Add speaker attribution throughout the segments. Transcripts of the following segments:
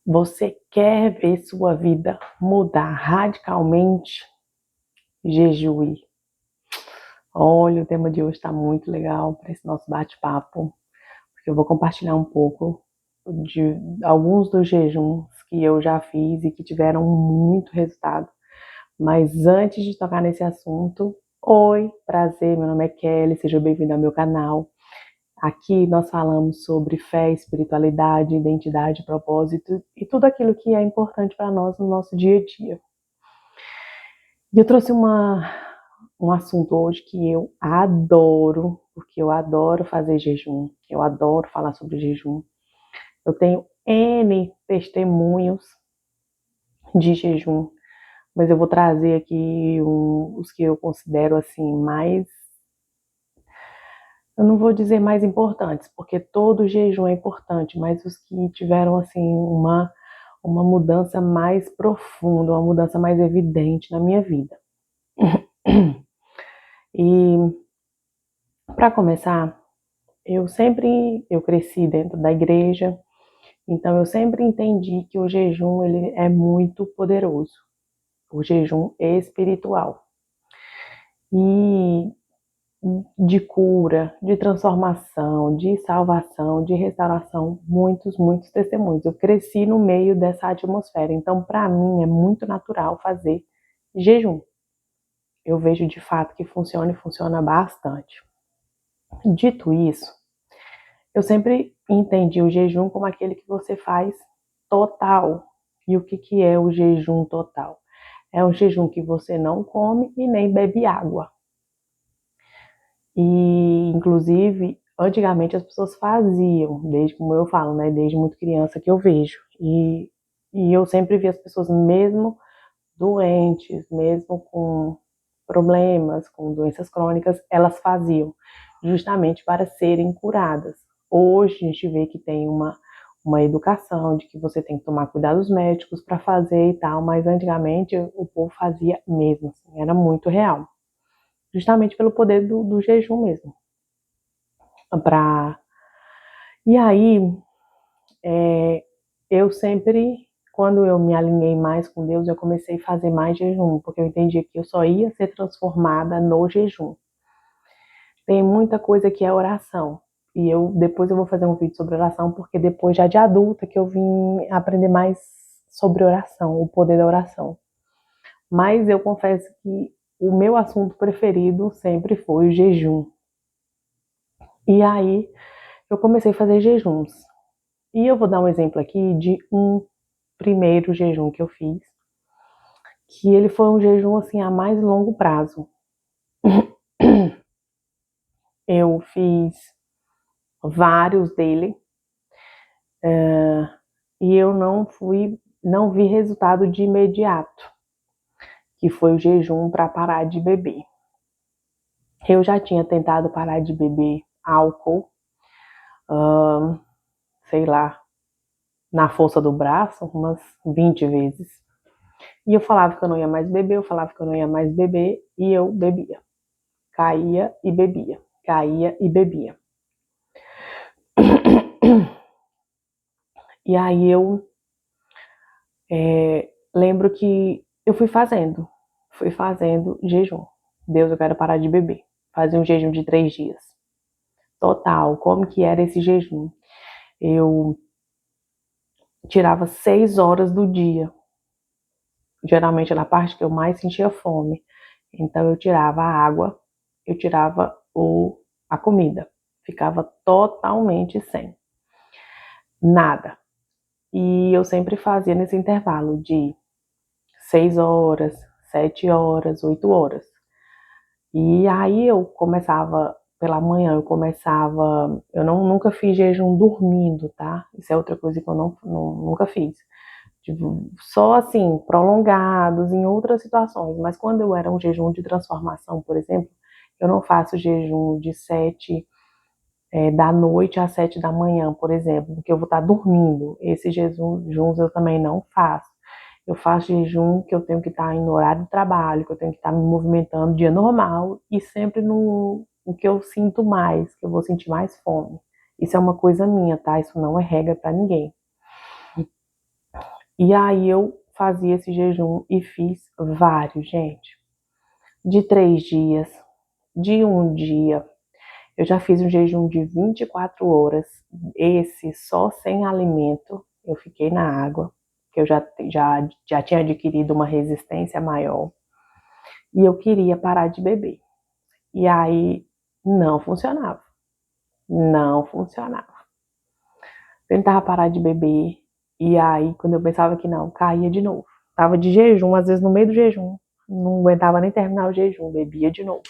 Speaker 1: Você quer ver sua vida mudar radicalmente? Jejue. Olha, o tema de hoje está muito legal para esse nosso bate-papo, porque eu vou compartilhar um pouco de alguns dos jejuns que eu já fiz e que tiveram muito resultado. Mas antes de tocar nesse assunto, oi, prazer, meu nome é Kelly, seja bem-vindo ao meu canal. Aqui nós falamos sobre fé, espiritualidade, identidade, propósito e tudo aquilo que é importante para nós no nosso dia a dia. E eu trouxe um assunto hoje que eu adoro, porque eu adoro fazer jejum, eu adoro falar sobre jejum. Eu tenho N testemunhos de jejum, mas eu vou trazer aqui os que eu considero assim mais, eu não vou dizer mais importantes, porque todo jejum é importante, mas os que tiveram assim uma mudança mais profunda, uma mudança mais evidente na minha vida. E para começar, eu cresci dentro da igreja, então eu sempre entendi que o jejum ele é muito poderoso, o jejum espiritual. E de cura, de transformação, de salvação, de restauração, muitos testemunhos. Eu cresci no meio dessa atmosfera, então para mim é muito natural fazer jejum. Eu vejo de fato que funciona e funciona bastante. Dito isso, eu sempre entendi o jejum como aquele que você faz total. E o que é o jejum total? É um jejum que você não come e nem bebe água. E, inclusive, antigamente as pessoas faziam, desde como eu falo, né, desde muito criança que eu vejo. E eu sempre vi as pessoas, mesmo doentes, mesmo com problemas, com doenças crônicas, elas faziam, justamente para serem curadas. Hoje a gente vê que tem uma educação de que você tem que tomar cuidados médicos para fazer e tal, mas antigamente o povo fazia mesmo, assim, era muito real. Justamente pelo poder do jejum mesmo. Pra... E aí, eu sempre, quando eu me alinhei mais com Deus, eu comecei a fazer mais jejum, porque eu entendi que eu só ia ser transformada no jejum. Tem muita coisa que é oração. E depois eu vou fazer um vídeo sobre oração, porque depois já de adulta que eu vim aprender mais sobre oração, o poder da oração. Mas eu confesso que o meu assunto preferido sempre foi o jejum. E aí eu comecei a fazer jejuns. E eu vou dar um exemplo aqui de um primeiro jejum que eu fiz, que ele foi um jejum assim a mais longo prazo. Eu fiz vários dele, e eu não vi resultado de imediato, que foi o jejum para parar de beber. Eu já tinha tentado parar de beber álcool, sei lá, na força do braço, umas 20 vezes. E eu falava que eu não ia mais beber, eu falava que eu não ia mais beber, e eu bebia. Caía e bebia, caía e bebia. E aí eu lembro que eu fui fazendo jejum. Deus, eu quero parar de beber. Fazia um jejum de 3 dias. Total, como que era esse jejum? Eu tirava 6 horas do dia. Geralmente na parte que eu mais sentia fome. Então eu tirava a água, eu tirava a comida. Ficava totalmente sem. Nada. E eu sempre fazia nesse intervalo de 6 horas, 7 horas, 8 horas. E aí eu começava, pela manhã eu nunca fiz jejum dormindo, tá? Isso é outra coisa que eu nunca fiz. Tipo, só assim, prolongados em outras situações, mas quando eu era um jejum de transformação, por exemplo, eu não faço jejum de 7 da noite às 7 da manhã, por exemplo, porque eu vou estar dormindo. Esses jejuns eu também não faço. Eu faço jejum que eu tenho que estar em horário de trabalho, que eu tenho que estar me movimentando dia normal e sempre no que eu sinto mais, que eu vou sentir mais fome. Isso é uma coisa minha, tá? Isso não é regra para ninguém. E aí eu fazia esse jejum e fiz vários, gente. De 3 dias, de um dia. Eu já fiz um jejum de 24 horas, esse só sem alimento. Eu fiquei na água, que eu já tinha adquirido uma resistência maior. E eu queria parar de beber. E aí não funcionava. Não funcionava. Tentava parar de beber. E aí, quando eu pensava que não, caía de novo. Tava de jejum, às vezes no meio do jejum. Não aguentava nem terminar o jejum, bebia de novo.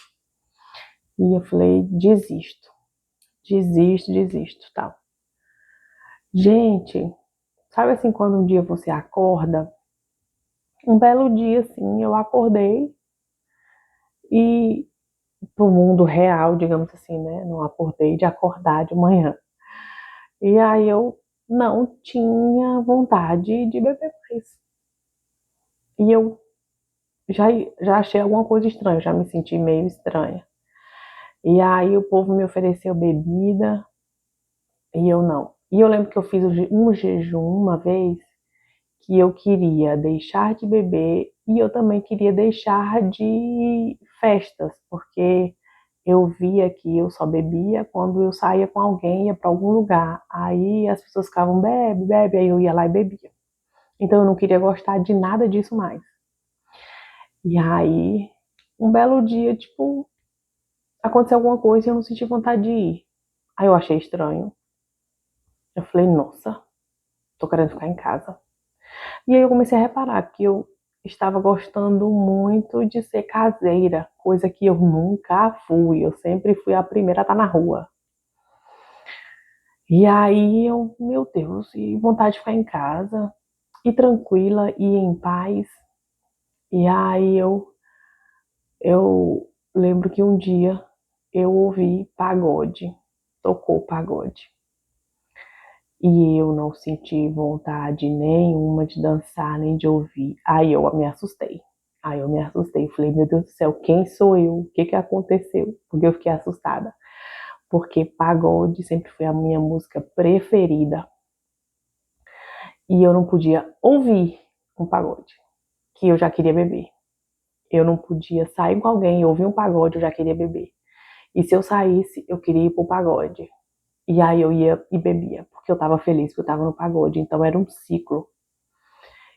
Speaker 1: E eu falei, desisto. Desisto, tal. Gente, sabe assim, quando um dia você acorda, um belo dia assim, eu acordei e pro mundo real, digamos assim, né? Não acordei de acordar de manhã. E aí eu não tinha vontade de beber mais. E eu já, já achei alguma coisa estranha, já me senti meio estranha. E aí o povo me ofereceu bebida e eu não. E eu lembro que eu fiz um jejum uma vez que eu queria deixar de beber e eu também queria deixar de festas, porque eu via que eu só bebia quando eu saía com alguém, ia para algum lugar. Aí as pessoas ficavam, bebe, bebe, aí eu ia lá e bebia. Então eu não queria gostar de nada disso mais. E aí, um belo dia, tipo, aconteceu alguma coisa e eu não senti vontade de ir. Aí eu achei estranho. Eu falei, nossa, tô querendo ficar em casa. E aí eu comecei a reparar que eu estava gostando muito de ser caseira, coisa que eu nunca fui. Eu sempre fui a primeira a estar na rua. E aí eu, meu Deus, e vontade de ficar em casa, e tranquila, e em paz. E aí eu lembro que um dia eu ouvi pagode, tocou pagode. E eu não senti vontade nenhuma de dançar, nem de ouvir. Aí eu me assustei. Aí eu me assustei. Falei, meu Deus do céu, quem sou eu? O que que aconteceu? Porque eu fiquei assustada. Porque pagode sempre foi a minha música preferida. E eu não podia ouvir um pagode, que eu já queria beber. Eu não podia sair com alguém e ouvir um pagode, eu já queria beber. E se eu saísse, eu queria ir pro pagode. E aí eu ia e bebia, porque eu tava feliz, porque eu tava no pagode. Então era um ciclo.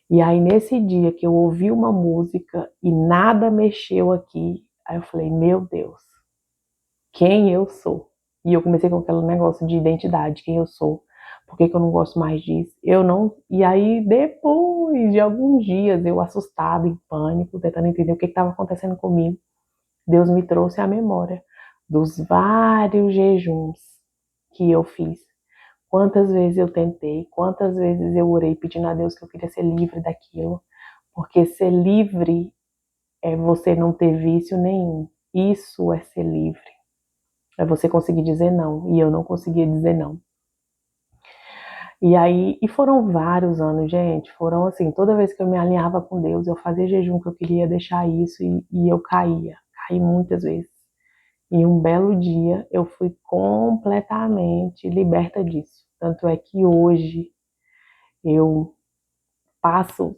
Speaker 1: E aí nesse dia que eu ouvi uma música e nada mexeu aqui, aí eu falei, meu Deus, quem eu sou? E eu comecei com aquele negócio de identidade, quem eu sou, por que que eu não gosto mais disso? Eu não. E aí depois de alguns dias eu assustada, em pânico, tentando entender o que estava acontecendo comigo, Deus me trouxe à memória dos vários jejuns que eu fiz. Quantas vezes eu tentei, quantas vezes eu orei pedindo a Deus que eu queria ser livre daquilo. Porque ser livre é você não ter vício nenhum. Isso é ser livre. É você conseguir dizer não. E eu não conseguia dizer não. E aí, e foram vários anos, gente. Foram assim, toda vez que eu me alinhava com Deus, eu fazia jejum que eu queria deixar isso e eu caía. Caí muitas vezes. E um belo dia eu fui completamente liberta disso. Tanto é que hoje eu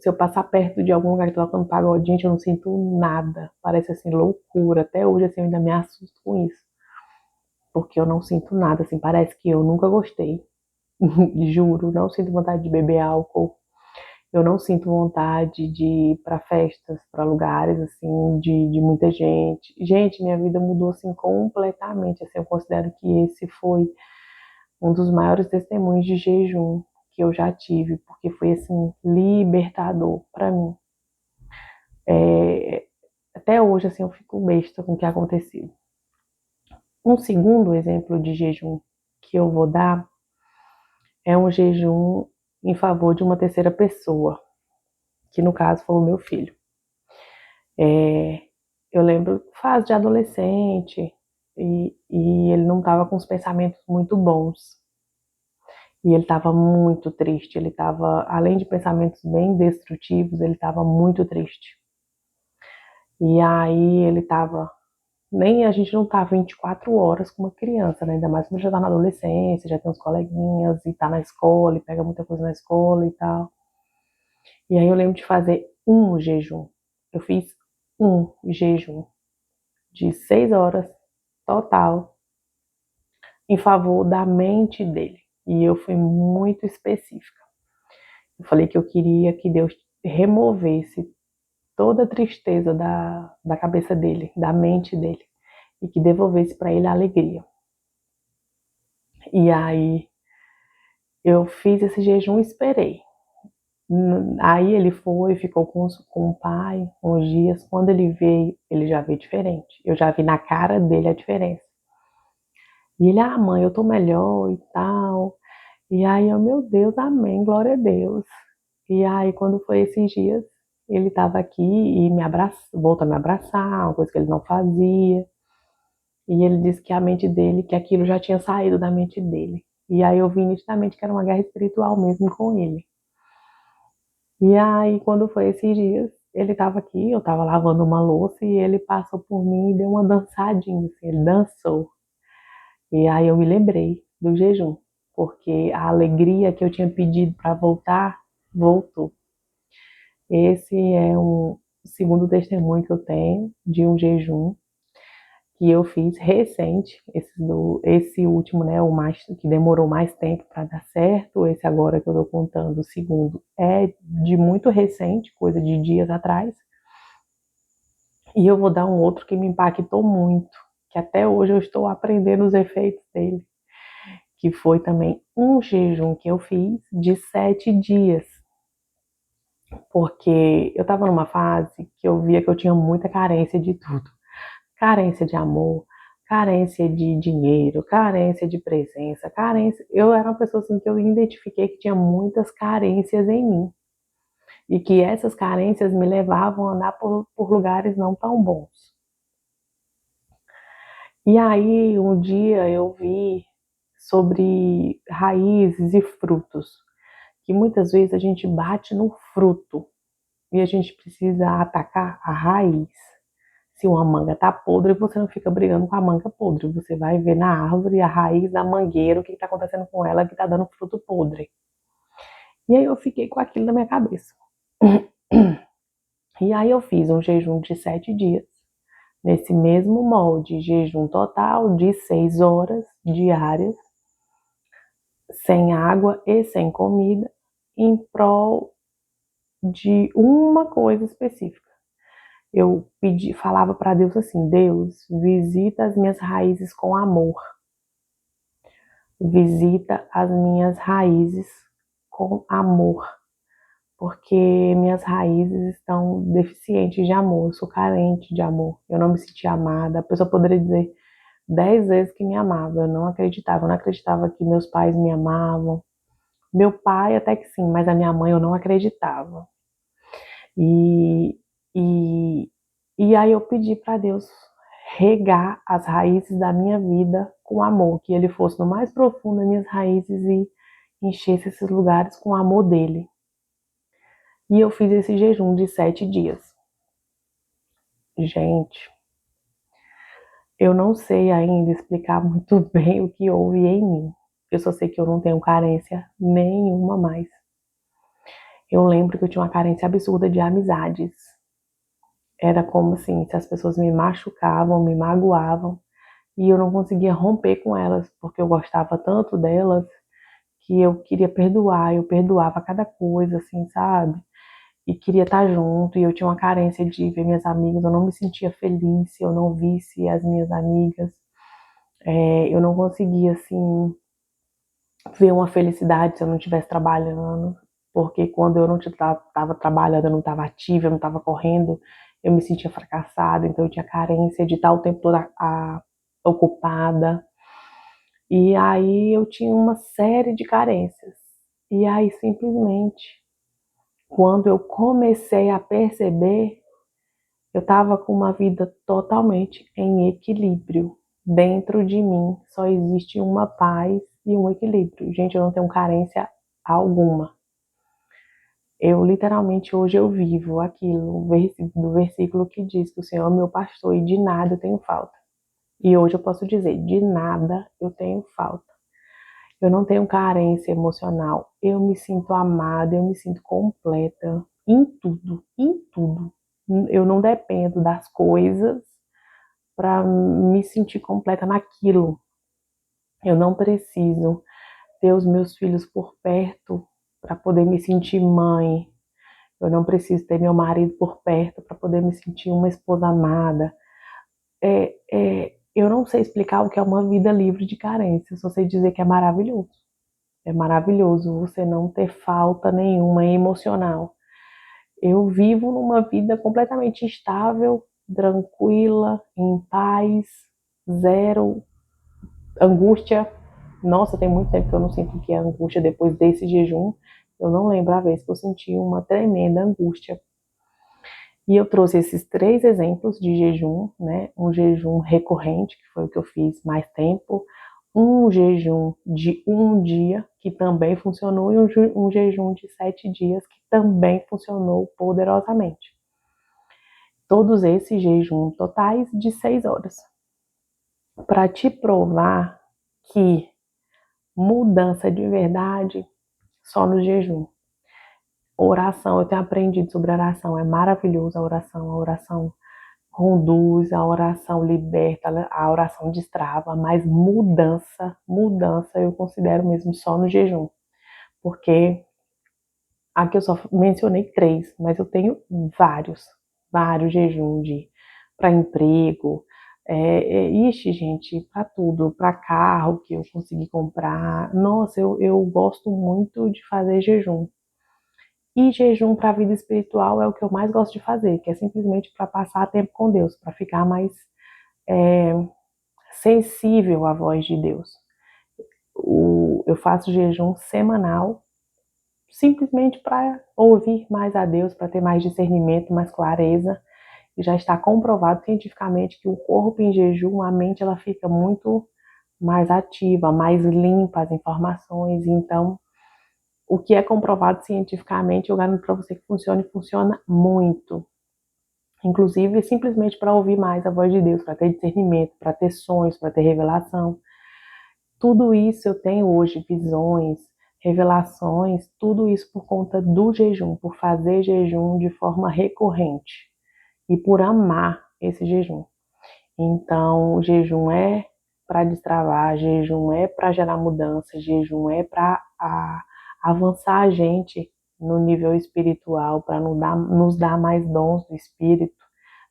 Speaker 1: se eu passar perto de algum lugar que tá tocando pagode, gente, eu não sinto nada. Parece assim, loucura. Até hoje, assim, eu ainda me assusto com isso. Porque eu não sinto nada, assim, parece que eu nunca gostei. Juro, não sinto vontade de beber álcool. Eu não sinto vontade de ir para festas, para lugares, assim, de muita gente. Gente, minha vida mudou, assim, completamente. Assim, eu considero que esse foi um dos maiores testemunhos de jejum que eu já tive, porque foi, assim, libertador para mim. É, até hoje, assim, eu fico besta com o que aconteceu. Um segundo exemplo de jejum que eu vou dar é um jejum em favor de uma terceira pessoa, que no caso foi o meu filho. É, eu lembro fase de adolescente e ele não estava com os pensamentos muito bons. E ele estava muito triste, ele estava, além de pensamentos bem destrutivos, ele estava muito triste. E aí ele estava nem a gente não tá 24 horas com uma criança, né? Ainda mais quando já tá na adolescência, já tem uns coleguinhas e tá na escola e pega muita coisa na escola e tal. E aí eu lembro de fazer um jejum. Eu fiz um jejum de 6 horas total em favor da mente dele. E eu fui muito específica. Eu falei que eu queria que Deus removesse toda a tristeza da cabeça dele, da mente dele, e que devolvesse para ele a alegria. E aí eu fiz esse jejum e esperei. Aí ele foi, ficou com o pai uns dias. Quando ele veio, ele já veio diferente. Eu já vi na cara dele a diferença. E ele, mãe, eu tô melhor e tal. E aí eu, meu Deus, amém, glória a Deus. E aí quando foi esses dias, ele tava aqui e me abraçou, voltou a me abraçar, uma coisa que ele não fazia. E ele disse que a mente dele, que aquilo já tinha saído da mente dele. E aí eu vi nitidamente que era uma guerra espiritual mesmo com ele. E aí, quando foi esses dias, ele estava aqui, eu estava lavando uma louça e ele passou por mim e deu uma dançadinha, assim, ele dançou. E aí eu me lembrei do jejum, porque a alegria que eu tinha pedido para voltar, voltou. Esse é um segundo testemunho que eu tenho de um jejum que eu fiz recente, esse último, né, o mais que demorou mais tempo para dar certo, esse agora que eu estou contando, o segundo, é de muito recente, coisa de dias atrás. E eu vou dar um outro que me impactou muito, que até hoje eu estou aprendendo os efeitos dele, que foi também um jejum que eu fiz de 7 dias, porque eu estava numa fase que eu via que eu tinha muita carência de tudo. Carência de amor, carência de dinheiro, carência de presença, carência. Eu era uma pessoa assim que eu identifiquei que tinha muitas carências em mim e que essas carências me levavam a andar por lugares não tão bons. E aí um dia eu vi sobre raízes e frutos, que muitas vezes a gente bate no fruto e a gente precisa atacar a raiz. Se uma manga tá podre, você não fica brigando com a manga podre. Você vai ver na árvore a raiz da mangueira, o que está acontecendo com ela, que está dando fruto podre. E aí eu fiquei com aquilo na minha cabeça. E aí eu fiz um jejum de 7 dias. Nesse mesmo molde, jejum total de 6 horas diárias, sem água e sem comida, em prol de uma coisa específica. Eu falava para Deus assim: Deus, visita as minhas raízes com amor. Visita as minhas raízes com amor, porque minhas raízes estão deficientes de amor, eu sou carente de amor, eu não me sentia amada. A pessoa poderia dizer 10 vezes que me amava, eu não acreditava que meus pais me amavam. Meu pai até que sim, mas a minha mãe eu não acreditava. E, e, e aí eu pedi para Deus regar as raízes da minha vida com amor, que ele fosse no mais profundo das minhas raízes e enchesse esses lugares com o amor dele. E eu fiz esse jejum de 7 dias. Gente, eu não sei ainda explicar muito bem o que houve em mim. Eu só sei que eu não tenho carência nenhuma mais. Eu lembro que eu tinha uma carência absurda de amizades. Era como assim, se as pessoas me machucavam, me magoavam, e eu não conseguia romper com elas, porque eu gostava tanto delas que eu queria perdoar, eu perdoava cada coisa, assim, sabe? E queria estar junto, e eu tinha uma carência de ver minhas amigas, eu não me sentia feliz se eu não visse as minhas amigas, eu não conseguia, assim, ver uma felicidade se eu não estivesse trabalhando, porque quando eu não estava trabalhando, eu não estava ativa, eu não estava correndo, eu me sentia fracassada, então eu tinha carência de estar o tempo todo ocupada. E aí eu tinha uma série de carências. E aí simplesmente, quando eu comecei a perceber, eu estava com uma vida totalmente em equilíbrio. Dentro de mim só existe uma paz e um equilíbrio. Gente, eu não tenho carência alguma. Eu literalmente hoje eu vivo aquilo do versículo que diz que o Senhor é meu pastor e de nada eu tenho falta. E hoje eu posso dizer, de nada eu tenho falta. Eu não tenho carência emocional. Eu me sinto amada, eu me sinto completa. em tudo, em tudo. Eu não dependo das coisas para me sentir completa naquilo. Eu não preciso ter os meus filhos por perto para poder me sentir mãe. Eu não preciso ter meu marido por perto para poder me sentir uma esposa amada. Eu não sei explicar o que é uma vida livre de carência, só sei dizer que é maravilhoso. É maravilhoso você não ter falta nenhuma emocional. Eu vivo numa vida completamente estável, tranquila, em paz, zero angústia. Nossa, tem muito tempo que eu não sinto o que é angústia depois desse jejum. Eu não lembro a vez que eu senti uma tremenda angústia. E eu trouxe esses 3 exemplos de jejum, né? Um jejum recorrente, que foi o que eu fiz mais tempo, um jejum de 1 dia, que também funcionou, e um jejum de 7 dias, que também funcionou poderosamente. Todos esses jejuns totais de 6 horas. Para te provar que mudança de verdade só no jejum. Oração, eu tenho aprendido sobre oração, é maravilhoso a oração conduz, a oração liberta, a oração destrava, mas mudança eu considero mesmo só no jejum, porque aqui eu só mencionei 3, mas eu tenho vários jejuns para emprego, ixi, gente, para tudo, para carro que eu consegui comprar. Nossa, eu gosto muito de fazer jejum. E jejum para a vida espiritual é o que eu mais gosto de fazer, que é simplesmente para passar tempo com Deus, para ficar mais é, sensível à voz de Deus. Eu faço jejum semanal, simplesmente para ouvir mais a Deus, para ter mais discernimento, mais clareza. E já está comprovado cientificamente que o corpo em jejum, a mente ela fica muito mais ativa, mais limpa as informações. Então, o que é comprovado cientificamente, eu garanto para você que funciona e funciona muito. Inclusive, simplesmente para ouvir mais a voz de Deus, para ter discernimento, para ter sonhos, para ter revelação. Tudo isso eu tenho hoje, visões, revelações, tudo isso por conta do jejum, por fazer jejum de forma recorrente e por amar esse jejum. Então, o jejum é para destravar, jejum é para gerar mudança, jejum é para avançar a gente no nível espiritual, para nos dar mais dons do espírito,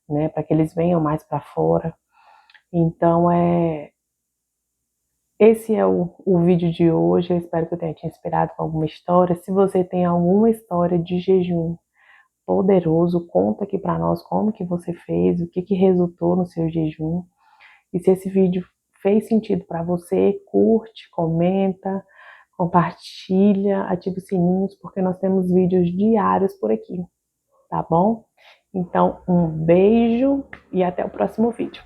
Speaker 1: né, para que eles venham mais para fora. Então, esse é o vídeo de hoje. Eu espero que eu tenha te inspirado com alguma história. Se você tem alguma história de jejum poderoso, conta aqui para nós como que você fez, o que resultou no seu jejum. E se esse vídeo fez sentido para você, curte, comenta, compartilha, ativa os sininhos, porque nós temos vídeos diários por aqui, tá bom? Então, um beijo e até o próximo vídeo.